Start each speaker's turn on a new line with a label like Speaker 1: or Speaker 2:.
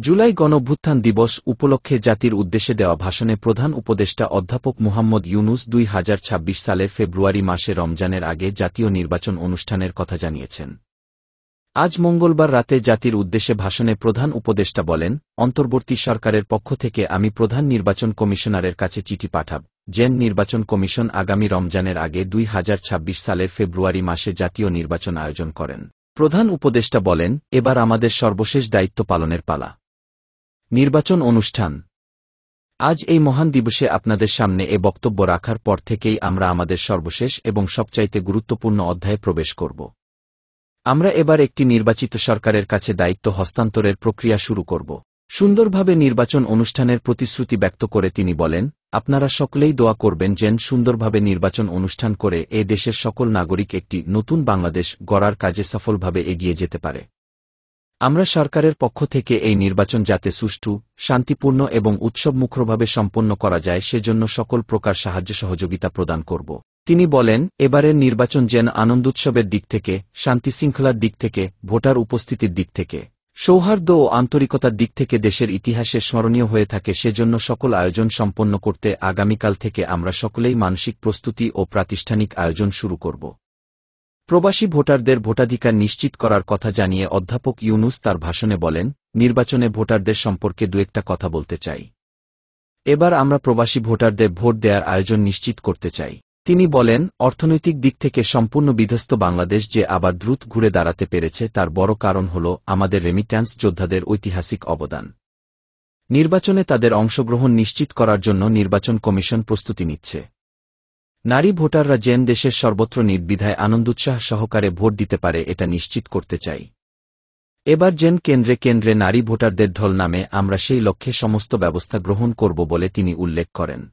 Speaker 1: জুলাই গণঅভ্যুত্থান দিবস উপলক্ষে জাতির উদ্দেশ্যে দেওয়া ভাষণে প্রধান উপদেষ্টা অধ্যাপক মুহাম্মদ ইউনূস ২০২৬ সালের ফেব্রুয়ারি মাসে রমজানের আগে জাতীয় নির্বাচন অনুষ্ঠানের কথা জানিয়েছেন। আজ মঙ্গলবার রাতে জাতির উদ্দেশ্যে ভাষণে প্রধান উপদেষ্টা বলেন, অন্তর্বর্তী সরকারের পক্ষ থেকে আমি প্রধান নির্বাচন কমিশনারের কাছে চিঠি পাঠাব যেন নির্বাচন কমিশন আগামী রমজানের আগে ২০২৬ সালের ফেব্রুয়ারি মাসে জাতীয় নির্বাচন আয়োজন করেন। প্রধান উপদেষ্টা বলেন, এবার আমাদের সর্বশেষ দায়িত্ব পালনের পালা। নির্বাচন অনুষ্ঠান। আজ এই মহান দিবসে আপনাদের সামনে এ বক্তব্য রাখার পর থেকেই আমরা আমাদের সর্বশেষ এবং সবচাইতে গুরুত্বপূর্ণ অধ্যায়ে প্রবেশ করব। আমরা এবার একটি নির্বাচিত সরকারের কাছে দায়িত্ব হস্তান্তরের প্রক্রিয়া শুরু করব। সুন্দরভাবে নির্বাচন অনুষ্ঠানের প্রতিশ্রুতি ব্যক্ত করে তিনি বলেন, আপনারা সকলেই দোয়া করবেন যেন সুন্দরভাবে নির্বাচন অনুষ্ঠান করে এ দেশের সকল নাগরিক একটি নতুন বাংলাদেশ গড়ার কাজে সফলভাবে এগিয়ে যেতে পারে। আমরা সরকারের পক্ষ থেকে এই নির্বাচন যাতে সুষ্ঠু, শান্তিপূর্ণ এবং উৎসবমুখরভাবে সম্পন্ন করা যায় সেজন্য সকল প্রকার সাহায্য সহযোগিতা প্রদান করব। তিনি বলেন, এবারের নির্বাচন যেন আনন্দোৎসবের দিক থেকে, শান্তিশৃঙ্খলার দিক থেকে, ভোটার উপস্থিতির দিক থেকে, সৌহার্দ্য ও আন্তরিকতার দিক থেকে দেশের ইতিহাসে স্মরণীয় হয়ে থাকে সেজন্য সকল আয়োজন সম্পন্ন করতে আগামীকাল থেকে আমরা সকলেই মানসিক প্রস্তুতি ও প্রাতিষ্ঠানিক আয়োজন শুরু করব। প্রবাসী ভোটারদের ভোটাধিকার নিশ্চিত করার কথা জানিয়ে অধ্যাপক ইউনূস তার ভাষণে বলেন, নির্বাচনে ভোটারদের সম্পর্কে দু-একটা কথা বলতে চাই। এবার আমরা প্রবাসী ভোটারদের ভোট দেওয়ার আয়োজন নিশ্চিত করতে চাই। তিনি বলেন, অর্থনৈতিক দিক থেকে সম্পূর্ণ বিধ্বস্ত বাংলাদেশ যে আবার দ্রুত ঘুরে দাঁড়াতে পেরেছে তার বড় কারণ হল আমাদের রেমিট্যান্স যোদ্ধাদের ঐতিহাসিক অবদান। নির্বাচনে তাদের অংশগ্রহণ নিশ্চিত করার জন্য নির্বাচন কমিশন প্রস্তুতি নিচ্ছে। নারী ভোটাররা যেন দেশের সর্বত্র নির্দ্বিধায় আনন্দোৎসাহ সহকারে ভোট দিতে পারে এটা নিশ্চিত করতে চাই। এবার যেন কেন্দ্রে কেন্দ্রে নারী ভোটারদের ঢল নামে আমরা সেই লক্ষ্যে সমস্ত ব্যবস্থা গ্রহণ করব বলে তিনি উল্লেখ করেন।